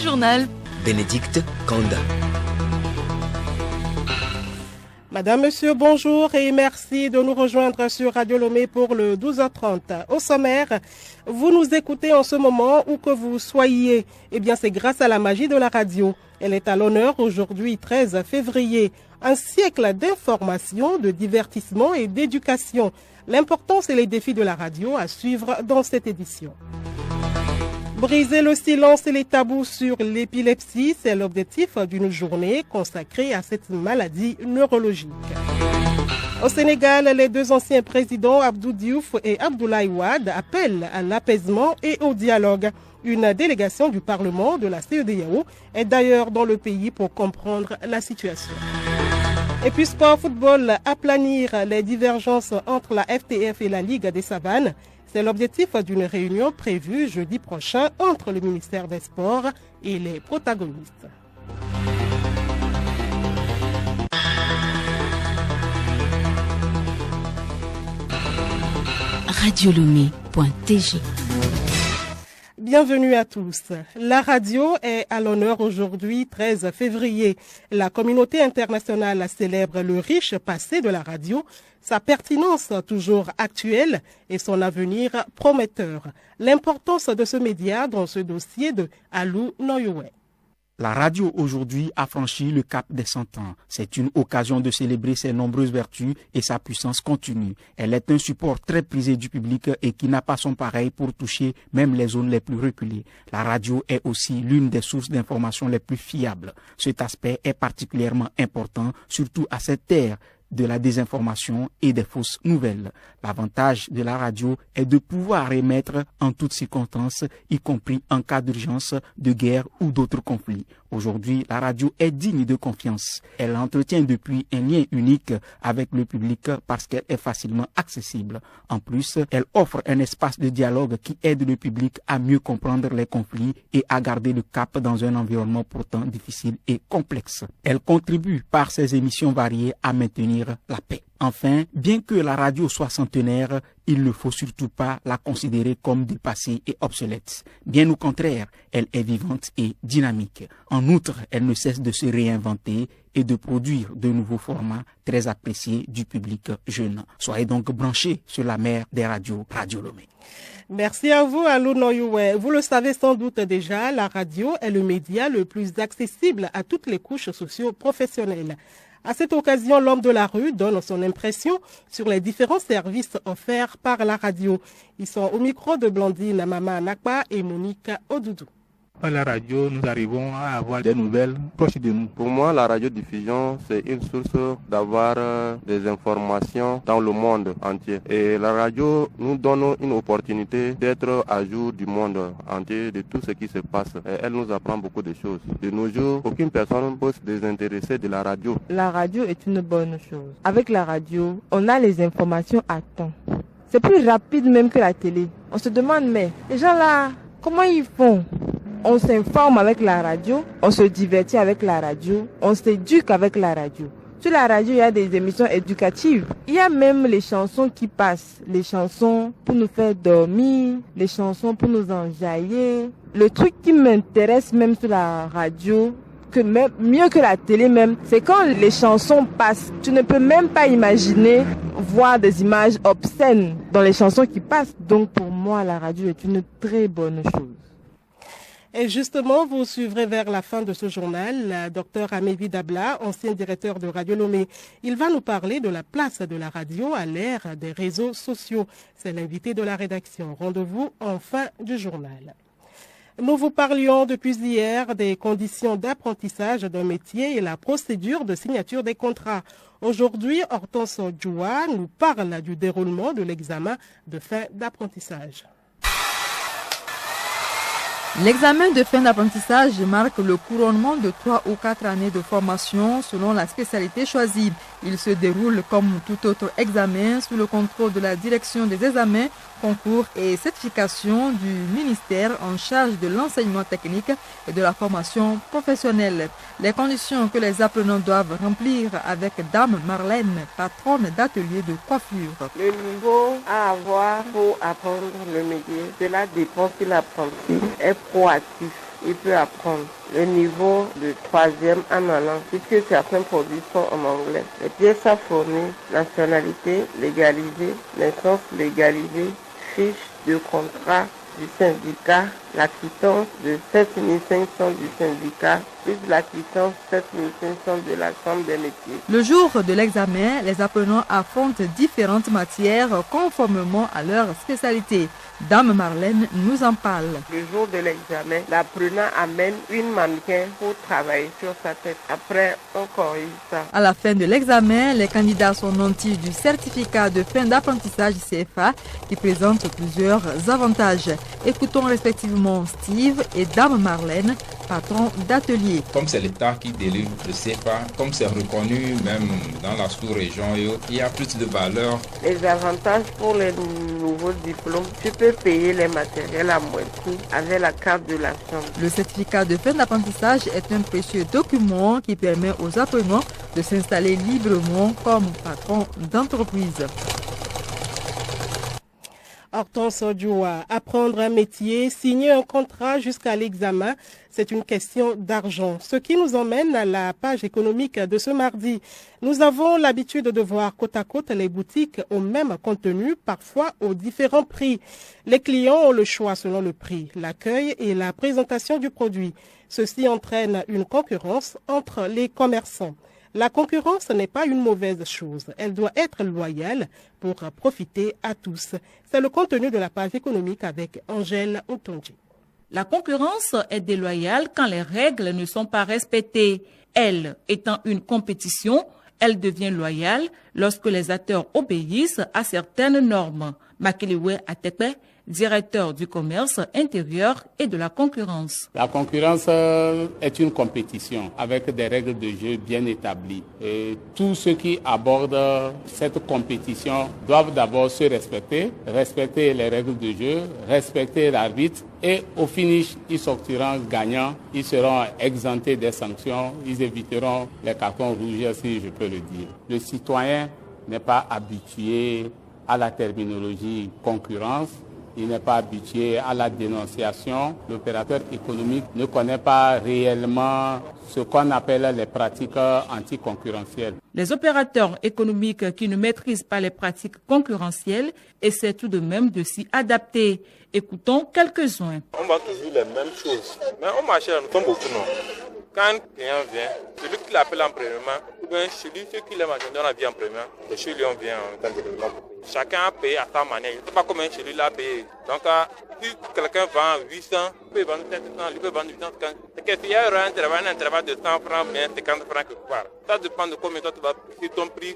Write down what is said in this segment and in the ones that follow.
journal. Bénédicte Kanda. Madame, Monsieur, bonjour et merci de nous rejoindre sur Radio Lomé pour le 12h30. Au sommaire, vous nous écoutez en ce moment où que vous soyez. Eh bien, c'est grâce à la magie de la radio. Elle est à l'honneur aujourd'hui, 13 février. Un siècle d'information, de divertissement et d'éducation. L'importance et les défis de la radio à suivre dans cette édition. Briser le silence et les tabous sur l'épilepsie, c'est l'objectif d'une journée consacrée à cette maladie neurologique. Au Sénégal, les deux anciens présidents Abdou Diouf et Abdoulaye Wade appellent à l'apaisement et au dialogue. Une délégation du Parlement de la CEDEAO est d'ailleurs dans le pays pour comprendre la situation. Et puis sport football, aplanir les divergences entre la FTF et la Ligue des Savanes. C'est l'objectif d'une réunion prévue jeudi prochain entre le ministère des Sports et les protagonistes. Radiolomé.tg. Bienvenue à tous. La radio est à l'honneur aujourd'hui, 13 février. La communauté internationale célèbre le riche passé de la radio, sa pertinence toujours actuelle et son avenir prometteur. L'importance de ce média dans ce dossier de Alou Noyowe. La radio aujourd'hui a franchi le cap des 100 ans. C'est une occasion de célébrer ses nombreuses vertus et sa puissance continue. Elle est un support très prisé du public et qui n'a pas son pareil pour toucher même les zones les plus reculées. La radio est aussi l'une des sources d'information les plus fiables. Cet aspect est particulièrement important, surtout à cette ère de la désinformation et des fausses nouvelles. L'avantage de la radio est de pouvoir émettre en toutes circonstances, y compris en cas d'urgence, de guerre ou d'autres conflits. Aujourd'hui, la radio est digne de confiance. Elle entretient depuis un lien unique avec le public parce qu'elle est facilement accessible. En plus, elle offre un espace de dialogue qui aide le public à mieux comprendre les conflits et à garder le cap dans un environnement pourtant difficile et complexe. Elle contribue par ses émissions variées à maintenir la paix. Enfin, bien que la radio soit centenaire, il ne faut surtout pas la considérer comme dépassée et obsolète. Bien au contraire, elle est vivante et dynamique. En outre, elle ne cesse de se réinventer et de produire de nouveaux formats très appréciés du public jeune. Soyez donc branchés sur la mer des radios Radio Lomé. Merci à vous, Alou Noyowe. Vous le savez sans doute déjà, la radio est le média le plus accessible à toutes les couches socio-professionnelles. À cette occasion, l'homme de la rue donne son impression sur les différents services offerts par la radio. Ils sont au micro de Blandine Mama Nakba et Monique Odoudou. À la radio, nous arrivons à avoir des nouvelles proches de nous. Pour moi, la radiodiffusion, c'est une source d'avoir des informations dans le monde entier. Et la radio nous donne une opportunité d'être à jour du monde entier, de tout ce qui se passe. Et elle nous apprend beaucoup de choses. De nos jours, aucune personne peut se désintéresser de la radio. La radio est une bonne chose. Avec la radio, on a les informations à temps. C'est plus rapide même que la télé. On se demande, mais les gens là, comment ils font ? On s'informe avec la radio, on se divertit avec la radio, on s'éduque avec la radio. Sur la radio, il y a des émissions éducatives. Il y a même les chansons qui passent. Les chansons pour nous faire dormir, les chansons pour nous enjailler. Le truc qui m'intéresse même sur la radio, que même, mieux que la télé même, c'est quand les chansons passent. Tu ne peux même pas imaginer voir des images obscènes dans les chansons qui passent. Donc pour moi, la radio est une très bonne chose. Et justement, vous suivrez vers la fin de ce journal le Dr Amévi Dabla, ancien directeur de Radio Lomé. Il va nous parler de la place de la radio à l'ère des réseaux sociaux. C'est l'invité de la rédaction. Rendez-vous en fin du journal. Nous vous parlions depuis hier des conditions d'apprentissage d'un métier et la procédure de signature des contrats. Aujourd'hui, Hortense Djoua nous parle du déroulement de l'examen de fin d'apprentissage. L'examen de fin d'apprentissage marque le couronnement de 3 ou 4 années de formation selon la spécialité choisie. Il se déroule comme tout autre examen sous le contrôle de la direction des examens, concours et certification du ministère en charge de l'enseignement technique et de la formation professionnelle. Les conditions que les apprenants doivent remplir avec Dame Marlène, patronne d'atelier de coiffure. Le niveau à avoir pour apprendre le métier, cela dépend si l'apprenti est proactif. il peut apprendre le niveau de 3e en allant, puisque certains produits sont en anglais. Les pièces à fournir, nationalité légalisée, naissance légalisée, fiche de contrat du syndicat, la quittance de 7500 du syndicat, plus la quittance 7500 de la Chambre des métiers. Le jour de l'examen, les apprenants affrontent différentes matières conformément à leur spécialité. Dame Marlène nous en parle. Le jour de l'examen, l'apprenant amène une mannequin pour travailler sur sa tête. Après, on corrige ça. À la fin de l'examen, les candidats sont nantis du certificat de fin d'apprentissage CFA qui présente plusieurs avantages. Écoutons respectivement Steve et Dame Marlène, patron d'atelier. Comme c'est l'État qui délivre le CFA, comme c'est reconnu même dans la sous-région, il y a plus de valeur. Les avantages pour les nouveaux diplômes, tu peux payer les matériels à moitié avec la carte de la chambre. Le certificat de fin d'apprentissage est un précieux document qui permet aux apprenants de s'installer librement comme patron d'entreprise. Hortense Odioua, apprendre un métier, signer un contrat jusqu'à l'examen, c'est une question d'argent. Ce qui nous emmène à la page économique de ce mardi. Nous avons l'habitude de voir côte à côte les boutiques au même contenu, parfois aux différents prix. Les clients ont le choix selon le prix, l'accueil et la présentation du produit. Ceci entraîne une concurrence entre les commerçants. La concurrence n'est pas une mauvaise chose. Elle doit être loyale pour profiter à tous. C'est le contenu de la page économique avec Angèle Otonji. La concurrence est déloyale quand les règles ne sont pas respectées. Elle, étant une compétition, elle devient loyale lorsque les acteurs obéissent à certaines normes. Makiliwe Atekpe, directeur du commerce intérieur et de la concurrence. La concurrence est une compétition avec des règles de jeu bien établies. Et tous ceux qui abordent cette compétition doivent d'abord se respecter les règles de jeu, respecter l'arbitre et au finish, ils sortiront gagnants, ils seront exemptés des sanctions, ils éviteront les cartons rouges si je peux le dire. Le citoyen n'est pas habitué à la terminologie concurrence. Il n'est pas habitué à la dénonciation. L'opérateur économique ne connaît pas réellement ce qu'on appelle les pratiques anticoncurrentielles. Les opérateurs économiques qui ne maîtrisent pas les pratiques concurrentielles essaient tout de même de s'y adapter. Écoutons quelques-uns. On va toujours les mêmes choses. Mais au marché, nous sommes beaucoup non. Quand un client vient, celui qui l'appelle en premièrement, ou bien celui qui l'a marchandé, on a vu en premièrement, et celui on vient en temps de développement. Chacun a payé à sa manière. Il ne sait pas combien celui-là a payé. Donc, si quelqu'un vend 800, il peut vendre 700, il peut vendre 850. C'est que s'il y a un intervalle de 100 francs, bien 50 francs quelque part. Ça dépend de combien toi tu vas fixer ton prix.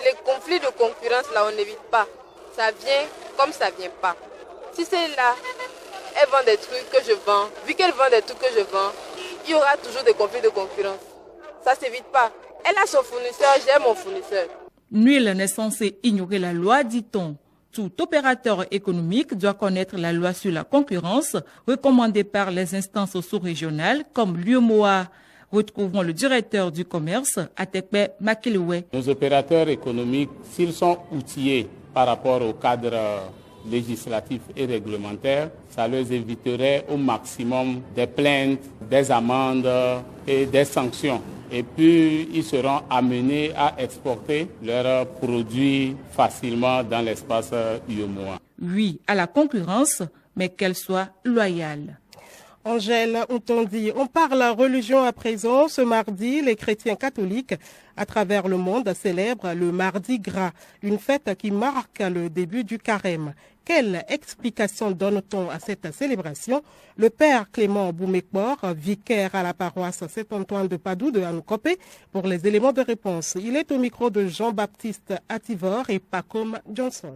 Les conflits de concurrence, là, on n'évite pas. Ça vient comme ça vient pas. Si c'est là, elle vend des trucs que je vends, vu qu'elle vend des trucs que je vends, il y aura toujours des conflits de concurrence. Ça ne s'évite pas. Elle a son fournisseur, j'ai mon fournisseur. Nul n'est censé ignorer la loi, dit-on. Tout opérateur économique doit connaître la loi sur la concurrence, recommandée par les instances sous-régionales comme l'UEMOA. Retrouvons le directeur du commerce, Atekpe Makiliwe. Nos opérateurs économiques, s'ils sont outillés par rapport au cadre législatif et réglementaire, ça leur éviterait au maximum des plaintes, des amendes et des sanctions. Et puis, ils seront amenés à exporter leurs produits facilement dans l'espace UEMOA. Oui, à la concurrence, mais qu'elle soit loyale. Angèle Otonji, on parle religion à présent. Ce mardi, les chrétiens catholiques à travers le monde célèbrent le Mardi Gras, une fête qui marque le début du carême. Quelle explication donne-t-on à cette célébration? Le père Clément Boumekbor, vicaire à la paroisse Saint-Antoine de Padoue de Anoukopé, pour les éléments de réponse. Il est au micro de Jean-Baptiste Ativor et Pacom Johnson.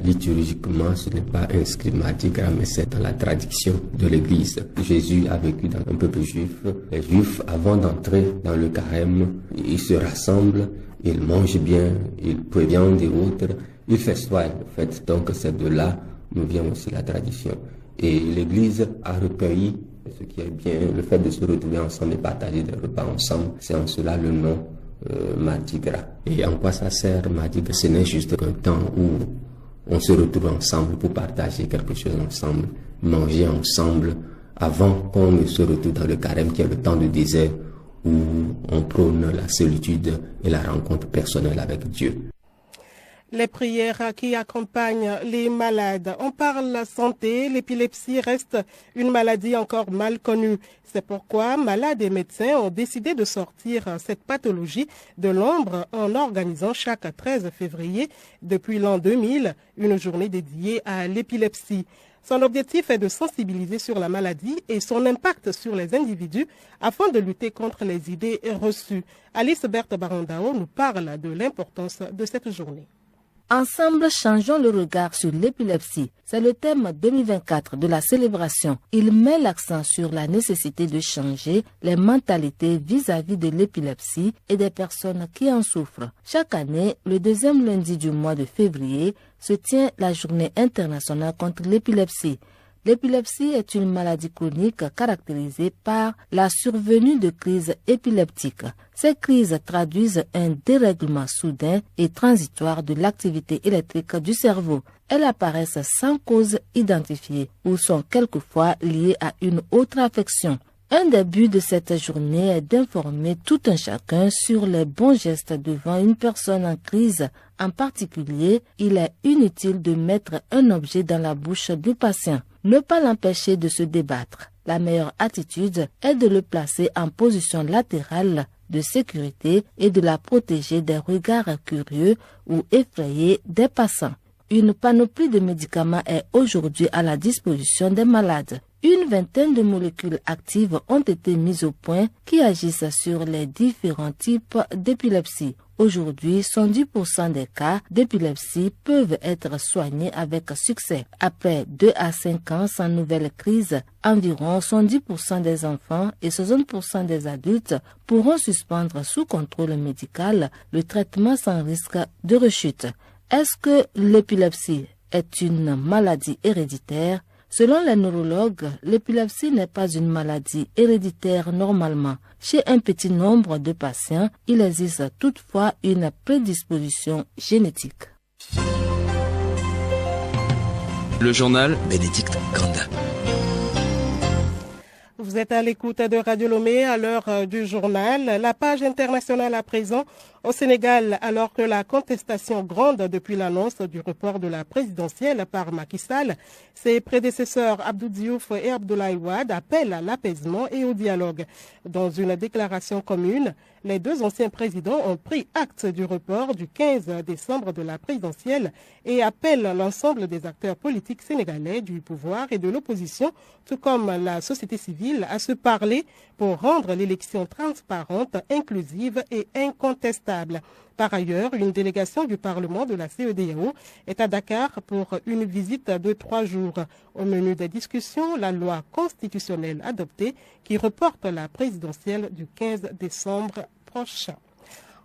Liturgiquement, ce n'est pas inscrit Mardi Gras, mais c'est dans la tradition de l'Église. Jésus a vécu dans un peuple juif. Les Juifs, avant d'entrer dans le carême, ils se rassemblent, ils mangent bien, ils préviennent des autres, ils festoient en fait. Donc c'est de là nous vient aussi la tradition. Et l'Église a recueilli ce qui est bien, le fait de se retrouver ensemble et partager des repas ensemble. C'est en cela le nom Mardi Gras. Et en quoi ça sert Mardi Gras? Ce n'est juste qu'un temps où on se retrouve ensemble pour partager quelque chose ensemble, manger ensemble, avant qu'on ne se retrouve dans le carême qui est le temps de désert où on prône la solitude et la rencontre personnelle avec Dieu. Les prières qui accompagnent les malades. On parle santé, l'épilepsie reste une maladie encore mal connue. C'est pourquoi malades et médecins ont décidé de sortir cette pathologie de l'ombre en organisant chaque 13 février, depuis l'an 2000, une journée dédiée à l'épilepsie. Son objectif est de sensibiliser sur la maladie et son impact sur les individus afin de lutter contre les idées reçues. Alice Berthe Barandao nous parle de l'importance de cette journée. Ensemble, changeons le regard sur l'épilepsie. C'est le thème 2024 de la célébration. Il met l'accent sur la nécessité de changer les mentalités vis-à-vis de l'épilepsie et des personnes qui en souffrent. Chaque année, le deuxième lundi du mois de février, se tient la journée internationale contre l'épilepsie. L'épilepsie est une maladie chronique caractérisée par la survenue de crises épileptiques. Ces crises traduisent un dérèglement soudain et transitoire de l'activité électrique du cerveau. Elles apparaissent sans cause identifiée ou sont quelquefois liées à une autre affection. Un des buts de cette journée est d'informer tout un chacun sur les bons gestes devant une personne en crise. En particulier, il est inutile de mettre un objet dans la bouche du patient. Ne pas l'empêcher de se débattre. La meilleure attitude est de le placer en position latérale de sécurité et de la protéger des regards curieux ou effrayés des passants. Une panoplie de médicaments est aujourd'hui à la disposition des malades. Une vingtaine de molécules actives ont été mises au point qui agissent sur les différents types d'épilepsie. Aujourd'hui, 110% des cas d'épilepsie peuvent être soignés avec succès. Après 2 à 5 ans sans nouvelle crise, environ 110% des enfants et 60% des adultes pourront suspendre sous contrôle médical le traitement sans risque de rechute. Est-ce que l'épilepsie est une maladie héréditaire? Selon les neurologues, l'épilepsie n'est pas une maladie héréditaire normalement. Chez un petit nombre de patients, il existe toutefois une prédisposition génétique. Le journal Bénédicte Granda. Vous êtes à l'écoute de Radio Lomé à l'heure du journal. La page internationale à présent au Sénégal, alors que la contestation gronde depuis l'annonce du report de la présidentielle par Macky Sall, ses prédécesseurs Abdou Diouf et Abdoulaye Wade appellent à l'apaisement et au dialogue. Dans une déclaration commune, les deux anciens présidents ont pris acte du report du 15 décembre de la présidentielle et appellent l'ensemble des acteurs politiques sénégalais du pouvoir et de l'opposition, tout comme la société civile, à se parler pour rendre l'élection transparente, inclusive et incontestable. Par ailleurs, une délégation du Parlement de la CEDEAO est à Dakar pour une visite de 3 jours. Au menu des discussions, la loi constitutionnelle adoptée qui reporte la présidentielle du 15 décembre prochain.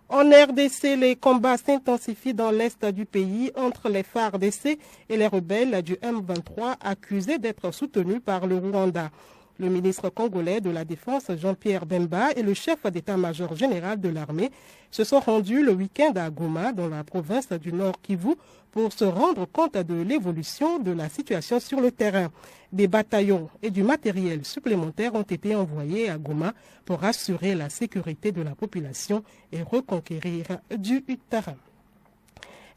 En RDC, les combats s'intensifient dans l'est du pays entre les FARDC et les rebelles du M23 accusés d'être soutenus par le Rwanda. Le ministre congolais de la Défense, Jean-Pierre Bemba, et le chef d'état-major général de l'armée se sont rendus le week-end à Goma, dans la province du Nord Kivu, pour se rendre compte de l'évolution de la situation sur le terrain. Des bataillons et du matériel supplémentaire ont été envoyés à Goma pour assurer la sécurité de la population et reconquérir du terrain.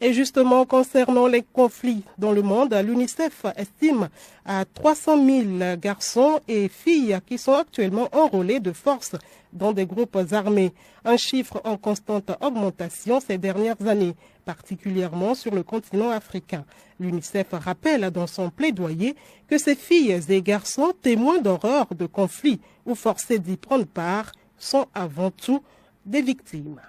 Et justement, concernant les conflits dans le monde, l'UNICEF estime à 300 000 garçons et filles qui sont actuellement enrôlés de force dans des groupes armés. Un chiffre en constante augmentation ces dernières années, particulièrement sur le continent africain. L'UNICEF rappelle dans son plaidoyer que ces filles et garçons témoins d'horreurs de conflits ou forcés d'y prendre part sont avant tout des victimes.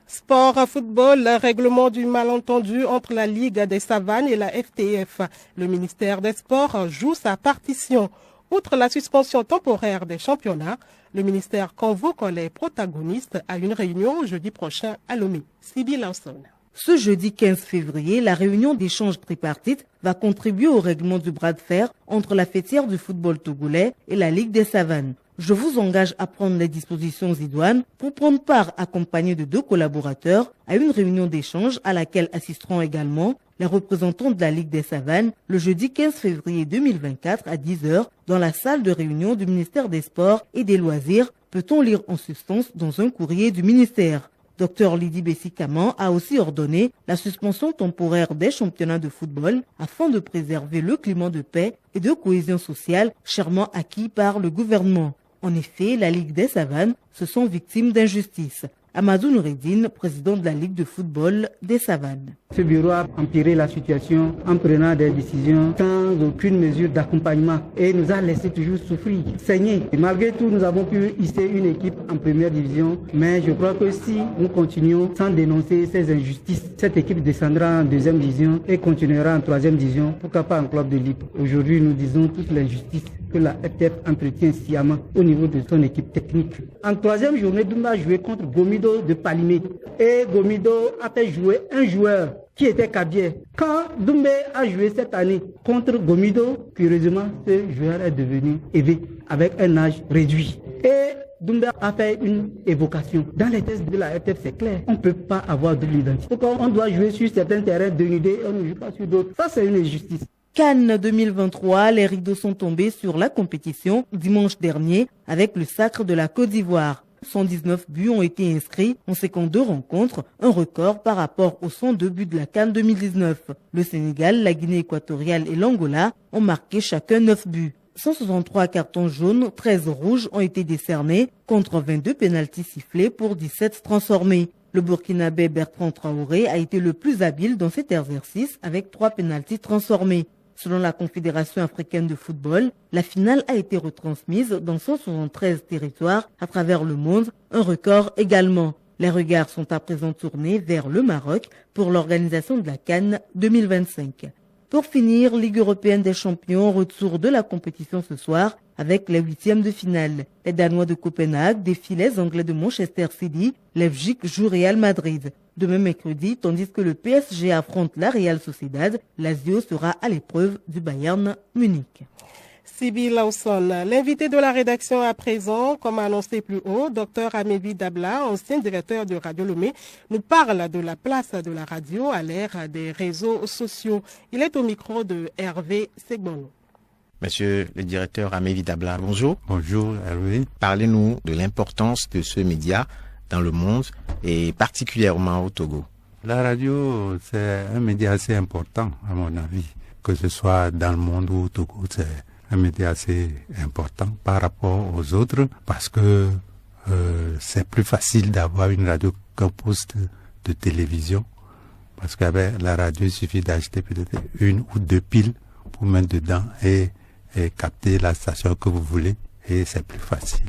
Sport, football, règlement du malentendu entre la Ligue des Savanes et la FTF. Le ministère des Sports joue sa partition. Outre la suspension temporaire des championnats, le ministère convoque les protagonistes à une réunion jeudi prochain à Lomé. Sibyl Lawson. Ce jeudi 15 février, la réunion d'échange tripartite va contribuer au règlement du bras de fer entre la fêtière du football togolais et la Ligue des Savanes. Je vous engage à prendre les dispositions idoines pour prendre part, accompagné de 2 collaborateurs, à une réunion d'échange à laquelle assisteront également les représentants de la Ligue des Savanes le jeudi 15 février 2024 à 10h dans la salle de réunion du ministère des Sports et des Loisirs, peut-on lire en substance dans un courrier du ministère. Dr Lydie Bessi-Caman a aussi ordonné la suspension temporaire des championnats de football afin de préserver le climat de paix et de cohésion sociale chèrement acquis par le gouvernement. En effet, la Ligue des Savanes se sent victime d'injustice. Amadou Noureddine, président de la Ligue de football des Savanes. Ce bureau a empiré la situation en prenant des décisions sans aucune mesure d'accompagnement et nous a laissé toujours souffrir, saigner. Et malgré tout, nous avons pu hisser une équipe en première division, mais je crois que si nous continuons sans dénoncer ces injustices, cette équipe descendra en deuxième division et continuera en troisième division, pourquoi pas en club de libre. Aujourd'hui, nous disons toute l'injustice que la FTF entretient sciemment au niveau de son équipe technique. En troisième journée, Doumba a joué contre Gomido de Palimé et Gomido a fait jouer un joueur qui était Kabier. Quand Doumbé a joué cette année contre Gomido, curieusement, ce joueur est devenu élevé avec un âge réduit. Et Doumbé a fait une évocation. Dans les tests de la FTF, c'est clair. On ne peut pas avoir de l'identité. Pourquoi on doit jouer sur certains terrains dénudés et on ne joue pas sur d'autres? Ça, c'est une injustice. Cannes 2023, les rideaux sont tombés sur la compétition dimanche dernier avec le sacre de la Côte d'Ivoire. 119 buts ont été inscrits en 52 rencontres, un record par rapport aux 102 buts de la CAN 2019. Le Sénégal, la Guinée équatoriale et l'Angola ont marqué chacun 9 buts. 163 cartons jaunes, 13 rouges ont été décernés contre 22 pénaltys sifflés pour 17 transformés. Le Burkinabé Bertrand Traoré a été le plus habile dans cet exercice avec 3 pénaltys transformés. Selon la Confédération africaine de football, la finale a été retransmise dans 173 territoires à travers le monde, un record également. Les regards sont à présent tournés vers le Maroc pour l'organisation de la CAN 2025. Pour finir, Ligue européenne des champions, retour de la compétition ce soir avec les huitièmes de finale. Les Danois de Copenhague défient les Anglais de Manchester City, Leipzig joue Real Madrid. Demain mercredi, tandis que le PSG affronte la Real Sociedad, Lazio sera à l'épreuve du Bayern Munich. Sybille Lawson, l'invité de la rédaction à présent, comme annoncé plus haut, Dr Amélie Dabla, ancien directeur de Radio Lomé, nous parle de la place de la radio à l'ère des réseaux sociaux. Il est au micro de Hervé Segbono. Monsieur le directeur Amélie Dabla, bonjour. Bonjour Hervé. Parlez-nous de l'importance de ce média dans le monde et particulièrement au Togo. La radio, c'est un média assez important à mon avis, que ce soit dans le monde ou au Togo, c'est un média assez important par rapport aux autres parce que c'est plus facile d'avoir une radio qu'un poste de télévision parce qu'avec la radio, il suffit d'acheter peut-être 1 ou 2 piles pour mettre dedans et capter la station que vous voulez et c'est plus facile.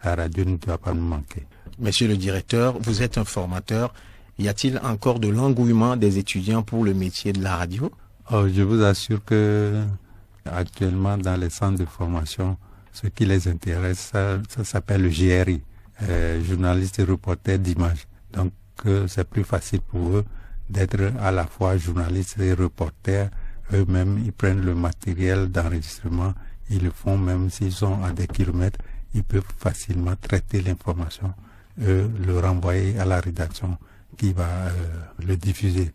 La radio ne doit pas nous manquer. Monsieur le directeur, vous êtes un formateur. Y a-t-il encore de l'engouement des étudiants pour le métier de la radio? Je vous assure que actuellement dans les centres de formation, ce qui les intéresse, ça s'appelle le GRI, journaliste et reporter d'image. Donc c'est plus facile pour eux d'être à la fois journaliste et reporter. Eux-mêmes, ils prennent le matériel d'enregistrement, ils le font même s'ils sont à des kilomètres, ils peuvent facilement traiter l'information, le renvoyer à la rédaction qui va le diffuser.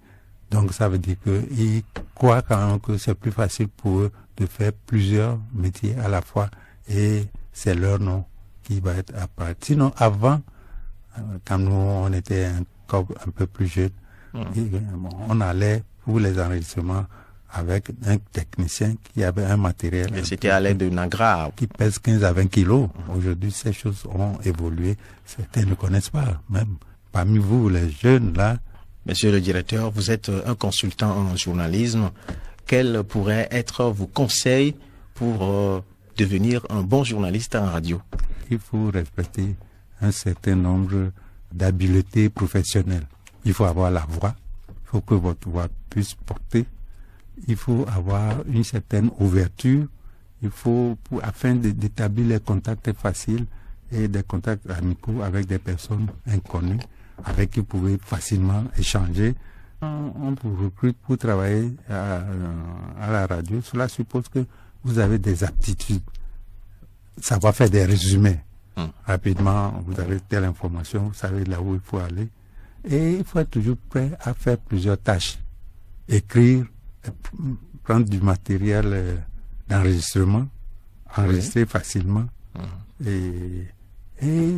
Donc ça veut dire qu'ils croient quand même que c'est plus facile pour eux de faire plusieurs métiers à la fois et c'est leur nom qui va être apparaître. Sinon avant, quand nous on était un peu plus jeunes, on allait pour les enregistrements avec un technicien qui avait un matériel. Et c'était à l'aide de Nagra. Qui pèse 15 à 20 kilos. Aujourd'hui, ces choses ont évolué. Certains ne connaissent pas, même parmi vous, les jeunes, là. Monsieur le directeur, vous êtes un consultant en journalisme. Quels pourraient être vos conseils pour devenir un bon journaliste en radio? Il faut respecter un certain nombre d'habiletés professionnelles. Il faut avoir la voix. Il faut que votre voix puisse porter. Il faut avoir une certaine ouverture. Il faut, afin d'établir les contacts faciles et des contacts amicaux avec des personnes inconnues, avec qui vous pouvez facilement échanger. On vous recrute pour travailler à la radio. Cela suppose que vous avez des aptitudes. Savoir faire des résumés. Rapidement, vous avez telle information, vous savez là où il faut aller. Et il faut être toujours prêt à faire plusieurs tâches. écrire, prendre du matériel d'enregistrement, enregistrer facilement. Et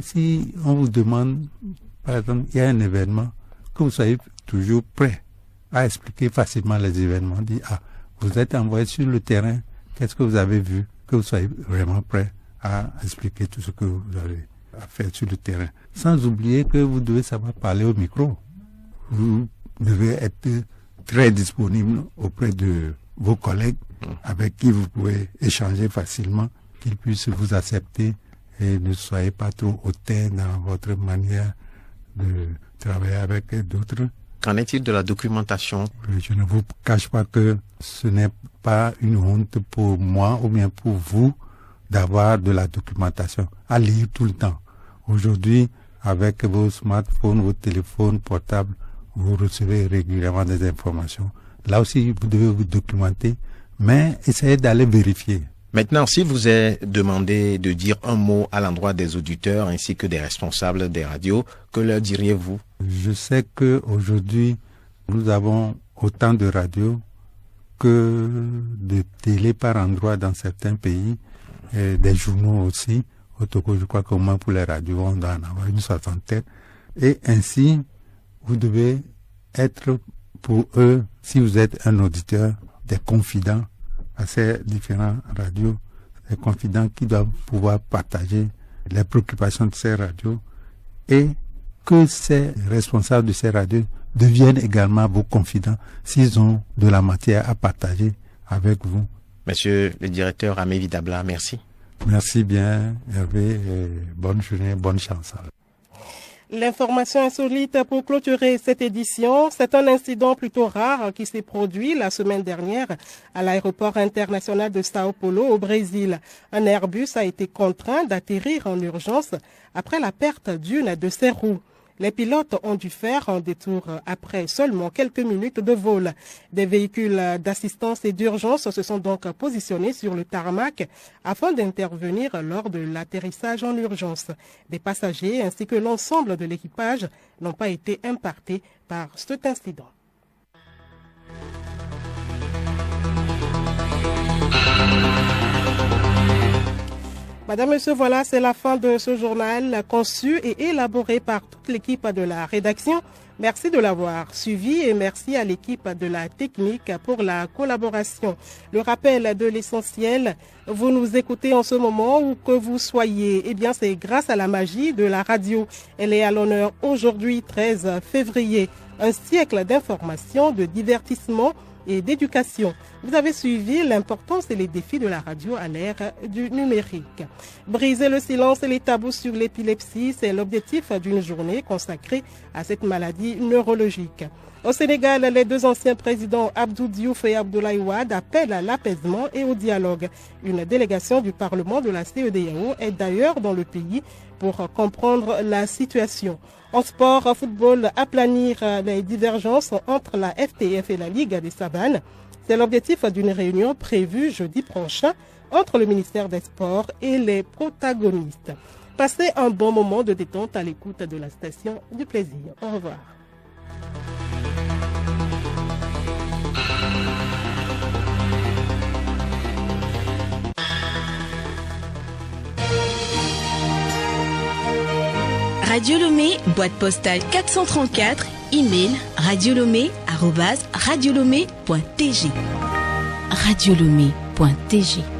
si on vous demande, par exemple, il y a un événement, que vous soyez toujours prêt à expliquer facilement les événements. Dire, vous êtes envoyé sur le terrain, qu'est-ce que vous avez vu? Que vous soyez vraiment prêt à expliquer tout ce que vous avez à faire sur le terrain. Sans oublier que vous devez savoir parler au micro. Vous devez être très disponible auprès de vos collègues avec qui vous pouvez échanger facilement, qu'ils puissent vous accepter et ne soyez pas trop hautain dans votre manière de travailler avec d'autres. Qu'en est-il de la documentation? Je ne vous cache pas que ce n'est pas une honte pour moi ou bien pour vous d'avoir de la documentation à lire tout le temps. Aujourd'hui, avec vos smartphones, vos téléphones portables, vous recevez régulièrement des informations. Là aussi, vous devez vous documenter, mais essayez d'aller vérifier. Maintenant, si vous est demandé de dire un mot à l'endroit des auditeurs ainsi que des responsables des radios, que leur diriez-vous? Je sais qu'aujourd'hui, nous avons autant de radios que de télé par endroit dans certains pays, et des journaux aussi. Au Togo, je crois qu'au moins pour les radios, on doit en avoir une soixantaine. Et ainsi, vous devez être pour eux, si vous êtes un auditeur, des confidents à ces différentes radios, des confidents qui doivent pouvoir partager les préoccupations de ces radios et que ces responsables de ces radios deviennent également vos confidents s'ils ont de la matière à partager avec vous. Monsieur le directeur Amévi Dabla, merci. Merci bien, Hervé, et bonne journée, bonne chance. L'information insolite pour clôturer cette édition, c'est un incident plutôt rare qui s'est produit la semaine dernière à l'aéroport international de Sao Paulo au Brésil. Un Airbus a été contraint d'atterrir en urgence après la perte d'une de ses roues. Les pilotes ont dû faire un détour après seulement quelques minutes de vol. Des véhicules d'assistance et d'urgence se sont donc positionnés sur le tarmac afin d'intervenir lors de l'atterrissage en urgence. Des passagers ainsi que l'ensemble de l'équipage n'ont pas été impactés par cet incident. Madame, Monsieur, voilà, c'est la fin de ce journal conçu et élaboré par toute l'équipe de la rédaction. Merci de l'avoir suivi et merci à l'équipe de la technique pour la collaboration. Le rappel de l'essentiel, vous nous écoutez en ce moment où que vous soyez, eh bien c'est grâce à la magie de la radio. Elle est à l'honneur aujourd'hui, 13 février. Un siècle d'information, de divertissement et d'éducation. Vous avez suivi l'importance et les défis de la radio à l'ère du numérique. Briser le silence et les tabous sur l'épilepsie, c'est l'objectif d'une journée consacrée à cette maladie neurologique. Au Sénégal, les deux anciens présidents Abdou Diouf et Abdoulaye Wade appellent à l'apaisement et au dialogue. Une délégation du Parlement de la CEDEAO est d'ailleurs dans le pays pour comprendre la situation. En sport, football, aplanir les divergences entre la FTF et la Ligue des Savanes. C'est l'objectif d'une réunion prévue jeudi prochain entre le ministère des Sports et les protagonistes. Passez un bon moment de détente à l'écoute de la station du plaisir. Au revoir. Radio Lomé, boîte postale 434, email radiolomé@radiolomé.tg. radiolomé.tg